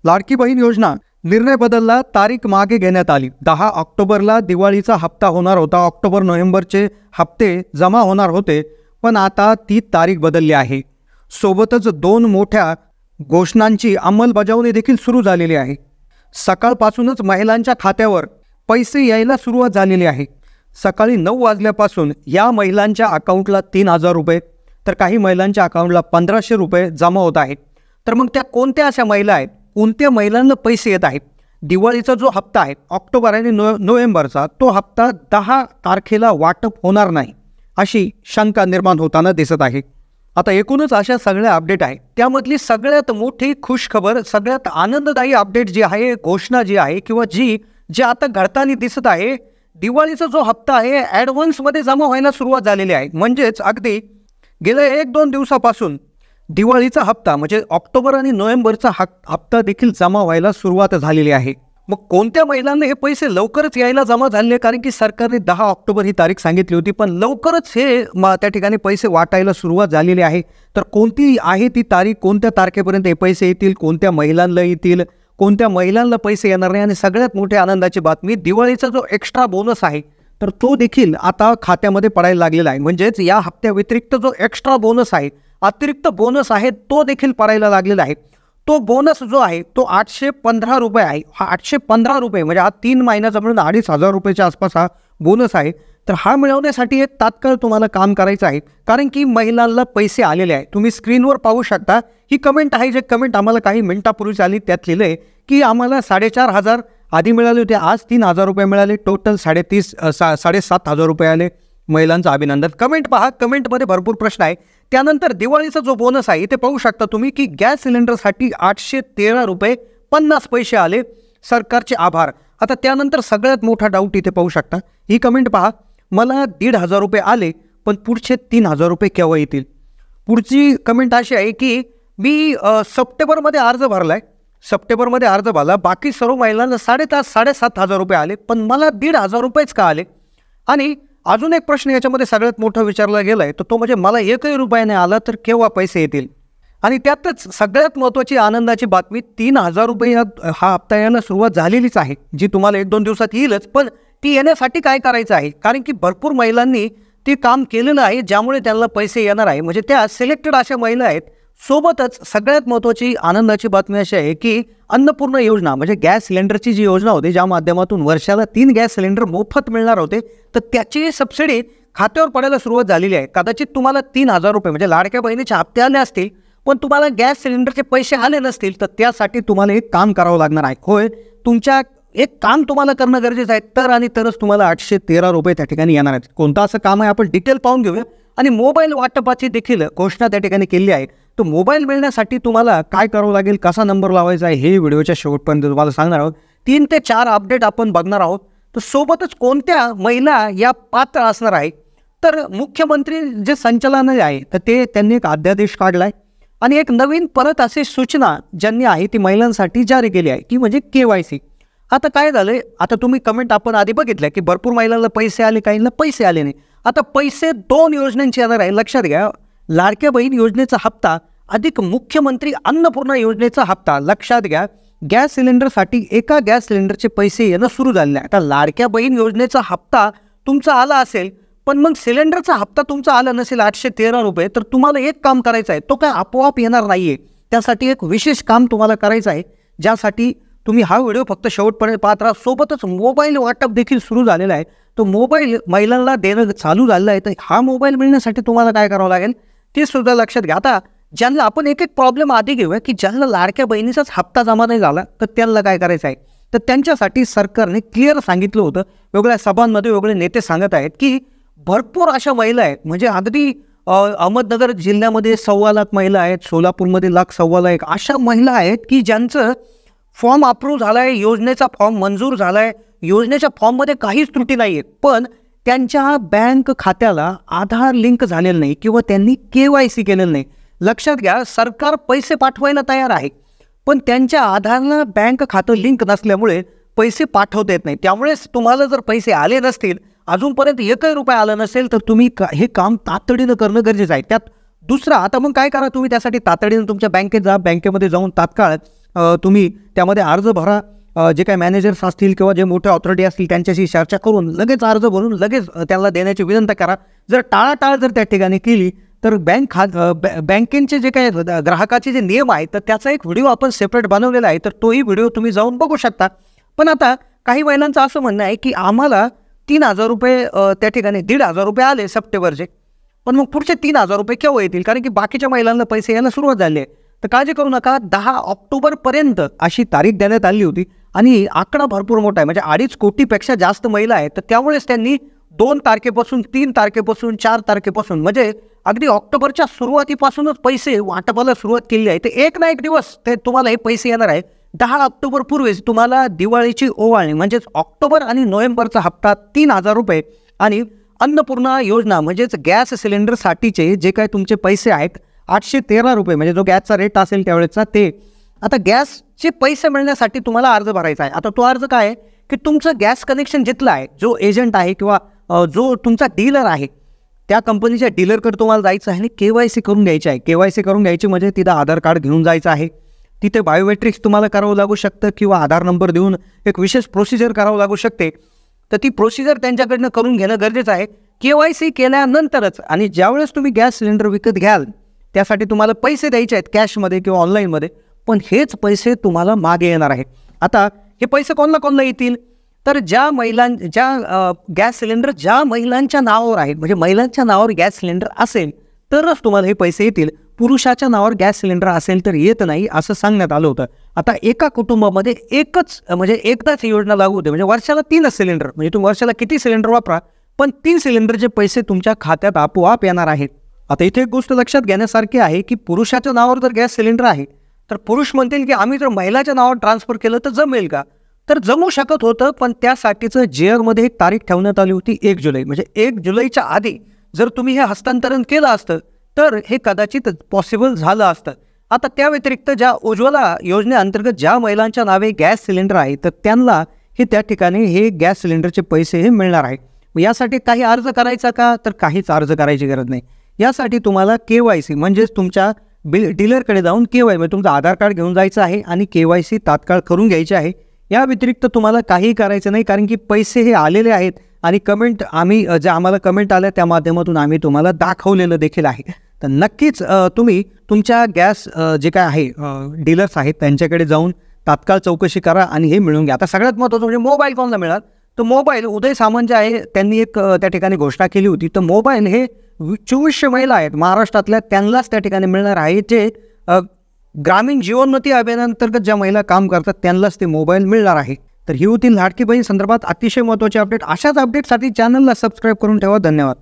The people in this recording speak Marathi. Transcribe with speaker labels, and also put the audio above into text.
Speaker 1: लाडकी बहीण योजना निर्णय बदलला, तारीख मागे घेण्यात आली। 10 ऑक्टोबरला दिवाळीचा हप्ता होणार होता। ऑक्टोबर नोव्हेंबरचे हप्ते जमा होणार होते, पण आता ती तारीख बदलली आहे। सोबतच 2 मोठ्या घोषणांची अंमलबजावणी देखील सुरू झालेली आहे। सकाळपासूनच महिलांच्या खात्यावर पैसे यायला सुरुवात झालेली आहे। सकाळी 9 वाजल्यापासून या महिलांच्या अकाउंटला 3000 रुपये तर काही महिलांच्या अकाउंटला 1500 रुपये जमा होत आहेत। तर मग त्या कोणत्या अशा महिला आहेत, कोणत्या महिलांना पैसे येत आहेत? दिवाळीचा जो हप्ता आहे ऑक्टोबर आणि नोव्हेंबरचा, तो हप्ता 10 तारखेला वाटप होणार नाही अशी शंका निर्माण होताना दिसत आहे। आता एकूणच अशा सगळ्या अपडेट आहे, त्यामधली सगळ्यात मोठी खुशखबर, सगळ्यात आनंददायी अपडेट जी आहे, घोषणा जी आहे किंवा जी आता घडताना दिसत आहे, दिवाळीचा जो हप्ता आहे ॲडव्हान्समध्ये जमा व्हायला सुरुवात झालेली आहे। म्हणजेच अगदी गेल्या 1-2 दिवसापासून दिवाळीचा हप्ता म्हणजे ऑक्टोबर आणि नोव्हेंबरचा हप्ता देखील जमा व्हायला सुरुवात झालेली आहे। मग कोणत्या महिलांना हे पैसे लवकरच यायला जमा झाले? कारण की सरकारने 10 ऑक्टोबर ही तारीख सांगितली होती, पण लवकरच हे त्या ठिकाणी पैसे वाटायला सुरुवात झालेली आहे। तर कोणती आहे ती तारीख, कोणत्या तारखेपर्यंत हे पैसे येतील, कोणत्या महिलांना येतील, कोणत्या महिलांना पैसे येणार नाही, आणि सगळ्यात मोठी आनंदाची बातमी, दिवाळीचा जो एक्स्ट्रा बोनस आहे तर तो देखील आता खात्यामध्ये पडायला लागलेला आहे। म्हणजेच या हप्त्या व्यतिरिक्त जो एक्स्ट्रा बोनस आहे, अतिरिक्त बोनस आहे, तो देखील पडायला लागलेला आहे। तो बोनस जो आहे तो 815 रुपये आहे। हा 815 रुपये म्हणजे हा 3 महिन्याचा मिळून 2500 रुपयाच्या आसपास हा बोनस आहे। तर हा मिळवण्यासाठी एक तात्काळ तुम्हाला काम करायचं आहे, कारण की महिलांना पैसे आलेले आहे। तुम्ही स्क्रीनवर पाहू शकता, ही कमेंट आहे, जे कमेंट आम्हाला काही मिनिटापूर्वीच आली, त्यात लिहिलं आहे की आम्हाला 4500 आधी मिळाले होते, आज 3000 रुपये मिळाले, टोटल 7500 रुपये आले। महिलांचं अभिनंदन। कमेंट पहा, कमेंटमध्ये भरपूर प्रश्न आहे। त्यानंतर दिवाळीचा जो बोनस आहे इथे पाहू शकता तुम्ही की गॅस सिलेंडरसाठी 813 रुपये 50 पैसे आले, सरकारचे आभार। आता त्यानंतर सगळ्यात मोठा डाऊट इथे पाहू शकता, ही कमेंट पहा, मला 1500 रुपये आले, पण पुढचे 3000 रुपये केव्हा येतील? पुढची कमेंट अशी आहे की मी सप्टेंबरमध्ये अर्ज भरला आहे, सप्टेंबरमध्ये अर्ज भरला, बाकी सर्व महिलांना 7,500 रुपये आले, पण मला 1500 रुपयेच का आले? आणि अजून एक प्रश्न याच्यामध्ये सगळ्यात मोठा विचारला गेला आहे, तो म्हणजे मला 1 रुपया नाही आला तर केव्हा पैसे येतील? आणि त्यातच सगळ्यात महत्त्वाची आनंदाची बातमी, 3000 रुपये हा हप्ता यायला सुरुवात झालेलीच आहे, जी तुम्हाला 1-2 दिवसात येईलच, पण ती येण्यासाठी काय करायचं आहे? कारण की भरपूर महिलांनी ते काम केलेलं आहे, ज्यामुळे त्यांना पैसे येणार आहे, म्हणजे त्या सिलेक्टेड अशा महिला आहेत। सोबतच सगळ्यात महत्त्वाची आनंदाची बातमी अशी आहे की अन्नपूर्णा योजना म्हणजे गॅस सिलेंडरची जी योजना होती, ज्या माध्यमातून वर्षाला 3 गॅस सिलेंडर मोफत मिळणार होते, तर त्याची सबसिडी खात्यावर पडायला सुरुवात झालेली आहे। कदाचित तुम्हाला 3000 रुपये म्हणजे लाडक्या बहिणीचे हप्ते आले असतील, पण तुम्हाला गॅस सिलेंडरचे पैसे आले नसतील, तर त्यासाठी तुम्हाला एक काम करावं लागणार आहे। होय, तुमच्या एक काम तुम्हाला करणं गरजेचं आहे, तरच तुम्हाला 813 रुपये त्या ठिकाणी येणार आहेत। कोणतं असं काम आहे आपण डिटेल पाहून घेऊया। आणि मोबाईल वाटपाची देखील घोषणा त्या ठिकाणी केली आहे। तो मोबाईल मिळण्यासाठी तुम्हाला काय करावं लागेल, कसा नंबर लावायचा आहे, हे व्हिडिओच्या शेवटपर्यंत तुम्हाला सांगणार आहोत। 3 ते 4 अपडेट आपण बघणार आहोत। तर सोबतच कोणत्या महिला या पात्र असणार आहे, तर मुख्यमंत्री जे संचालनालय आहे तर त्यांनी एक अध्यादेश काढला आहे आणि एक नवीन परत अशी सूचना ज्यांनी आहे ती महिलांसाठी जारी केली आहे, की म्हणजे KYC। आता काय झालं, आता तुम्ही कमेंट आपण आधी बघितल्या की भरपूर महिलांना पैसे आले, काहींना पैसे आले नाही। आता पैसे 2 योजनांचे येणार आहे, लक्षात घ्या। लाडक्या बहीण योजनेचा हप्ता अधिक मुख्यमंत्री अन्नपूर्णा योजनेचा हप्ता, लक्षात घ्या। गॅस सिलेंडरसाठी एका गॅस सिलेंडरचे पैसे येणं सुरू झाले आहे। आता लाडक्या बहीण योजनेचा हप्ता तुमचा आला असेल, पण मग सिलेंडरचा हप्ता तुमचा आला नसेल 813 रुपये, तर तुम्हाला एक काम करायचं आहे, तो काय आपोआप येणार नाही आहे, त्यासाठी एक विशेष काम तुम्हाला करायचं आहे, ज्यासाठी तुम्ही हा व्हिडिओ फक्त शेवटपर्यंत पाहत राहा। सोबतच मोबाईल वाटप देखील सुरू झालेला आहे, तो मोबाईल महिलांना देणं चालू झालेलं आहे। तर हा मोबाईल मिळण्यासाठी तुम्हाला काय करावं लागेल ते सुद्धा लक्षात घ्या। आता ज्यांना आपण एक प्रॉब्लेम आधी घेऊया की ज्यांना लाडक्या बहिणीचाच हप्ता जमा नाही झाला, तर त्यांना काय करायचं आहे, तर त्यांच्यासाठी सरकारने क्लिअर सांगितलं होतं। वेगळ्या सभांमध्ये वेगळे नेते सांगत आहेत की भरपूर अशा महिला आहेत, म्हणजे अगदी अहमदनगर जिल्ह्यामध्ये 1.25 लाख महिला आहेत, सोलापूरमध्ये 1.25 लाख अशा महिला आहेत की ज्यांचं फॉर्म अप्रूव्ह झाला आहे, योजनेचा फॉर्म मंजूर झाला आहे, योजनेच्या फॉर्ममध्ये काहीच त्रुटी नाही आहे, पण त्यांच्या बँक खात्याला आधार लिंक झालेलं नाही किंवा त्यांनी KYC केलेलं नाही। लक्षात घ्या, सरकार पैसे पाठवायला तयार आहे, पण त्यांच्या आधारला बँक खातं लिंक नसल्यामुळे पैसे पाठवता येत नाही। त्यामुळे तुम्हाला जर पैसे आले नसतील, अजूनपर्यंत 1 रुपया आला नसेल, तर तुम्ही हे काम तातडीनं करणं गरजेचं आहे। त्यात दुसरा, आता मग काय करा, तुम्ही त्यासाठी तातडीनं तुमच्या बँकेत जा, बँकेमध्ये जाऊन तात्काळ तुम्ही त्यामध्ये अर्ज भरा. जे काही मॅनेजर्स असतील किंवा जे मोठे ऑथॉरिटी असतील त्यांच्याशी चर्चा करून लगेच अर्ज भरून लगेच त्याला देण्याची विनंती करा. जर टाळाटाळ जर त्या ठिकाणी केली तर बँकेचे जे काही ग्राहकाचे जे नियम आहेत तर त्याचा एक व्हिडिओ आपण सेपरेट बनवलेला आहे, तर तोही व्हिडिओ तुम्ही जाऊन बघू शकता. पण आता काही महिलांचं असं म्हणणं आहे की आम्हाला 3,000 रुपये त्या ठिकाणी 1,500 रुपये आले सप्टेंबरचे, पण मग पुढचे 3,000 रुपये केव्हा येतील, कारण की बाकीच्या महिलांना पैसे यायला सुरुवात झाली आहे. तर काळजी करू नका, 10 ऑक्टोबरपर्यंत अशी तारीख देण्यात आली होती आणि आकडा भरपूर मोठा आहे, म्हणजे 2.5 कोटीपेक्षा जास्त महिला आहेत. तर त्यामुळेच त्यांनी 2 तारखेपासून 3 तारखेपासून 4 तारखेपासून म्हणजे अगदी ऑक्टोबरच्या सुरुवातीपासूनच पैसे वाटपाला सुरुवात केली आहे. तर एक ना एक दिवस ते तुम्हाला हे पैसे येणार आहे. 10 ऑक्टोबर पूर्वीच तुम्हाला दिवाळीची ओवाळणी म्हणजेच ऑक्टोबर आणि नोव्हेंबरचा हप्ता 3,000 रुपये आणि अन्नपूर्णा योजना म्हणजेच गॅस सिलेंडरसाठीचे जे काही तुमचे पैसे आहेत 813 रुपये, म्हणजे जो गॅसचा रेट असेल त्यावेळेचा ते. आता गॅसचे पैसे मिळण्यासाठी तुम्हाला अर्ज भरायचा आहे. आता तो अर्ज काय आहे की तुमचं गॅस कनेक्शन जिथलं आहे, जो एजंट आहे किंवा जो तुमचा डीलर आहे त्या कंपनीच्या डीलरकडे तुम्हाला जायचं आहे आणि KYC करून घ्यायची आहे. KYC करून घ्यायची म्हणजे तिथं आधार कार्ड घेऊन जायचं आहे. तिथे बायोमेट्रिक्स तुम्हाला करावं लागू शकतं किंवा आधार नंबर देऊन एक विशेष प्रोसिजर करावं लागू शकते. तर ती प्रोसिजर त्यांच्याकडनं करून घेणं गरजेचं आहे. KYC केल्यानंतरच आणि ज्यावेळेस तुम्ही गॅस सिलेंडर विकत घ्याल त्यासाठी तुम्हाला पैसे द्यायचे आहेत कॅशमध्ये किंवा ऑनलाईनमध्ये, पण हेच पैसे तुम्हाला मागे येणार आहे. आता हे पैसे कोणाला येतील, तर ज्या गॅस सिलेंडर ज्या महिलांच्या नावावर आहेत, म्हणजे महिलांच्या नावावर गॅस सिलेंडर असेल तरच तुम्हाला हे पैसे येतील. पुरुषाच्या नावावर गॅस सिलेंडर असेल तर येत नाही असं सांगण्यात आलं होतं. आता एका कुटुंबामध्ये एकदाच ही योजना लागू होते, म्हणजे वर्षाला 3च सिलेंडर, म्हणजे तुम्ही वर्षाला किती सिलेंडर वापरा पण 3 सिलेंडरचे पैसे तुमच्या खात्यात आपोआप येणार आहेत. आता इथे एक गोष्ट लक्षात घेण्यासारखी आहे की पुरुषाच्या नावावर जर गॅस सिलेंडर आहे तर पुरुष म्हणतील की आम्ही जर महिलाच्या नावावर ट्रान्सफर केलं तर जमेल का, तर जमू शकत होतं, पण त्यासाठीचं JR एक तारीख ठेवण्यात आली होती 1 जुलै, म्हणजे 1 जुलैच्या आधी जर तुम्ही हे हस्तांतरण केलं असतं तर हे कदाचित पॉसिबल झालं असतं. आता त्या व्यतिरिक्त ज्या उज्ज्वला योजनेअंतर्गत ज्या महिलांच्या नावे गॅस सिलेंडर आहे तर त्यांना हे त्या ठिकाणी हे गॅस सिलेंडरचे पैसे हे मिळणार आहे. यासाठी काही अर्ज करायचा का, तर काहीच अर्ज करायची गरज नाही. यासाठी तुम्हाला KYC म्हणजेच तुमच्या डीलरकडे जाऊन म्हणजे तुमचं आधार कार्ड घेऊन जायचं आहे आणि KYC तात्काळ करून घ्यायचे आहे. या व्यतिरिक्त तुम्हाला काही करायचं नाही, कारण की पैसे हे आलेले आहेत आणि आम्हाला कमेंट आल्या त्या माध्यमातून आम्ही तुम्हाला दाखवलेलं देखील आहे. तर नक्कीच तुम्ही तुमच्या गॅस जे काय आहे डीलर्स आहेत त्यांच्याकडे जाऊन तात्काळ चौकशी करा आणि हे मिळून घ्या. आता सगळ्यात महत्त्वाचं म्हणजे मोबाईल कोणाला मिळाल, तर मोबाईल उदय सामंत जे आहे त्यांनी एक त्या ठिकाणी घोषणा केली होती. तर मोबाईल हे 2400 महिला आहेत महाराष्ट्रातल्या त्यांनाच त्या ठिकाणी मिळणार आहे. जे ग्रामीण जीवनोन्नती अभियानांतर्गत ज्या महिला काम करतात त्यांनाच ते मोबाईल मिळणार आहे. तर ही होती लाडकी बहीण संदर्भात अतिशय महत्त्वाची अपडेट. अशाच अपडेटसाठी चॅनलला सबस्क्राईब करून ठेवा. धन्यवाद.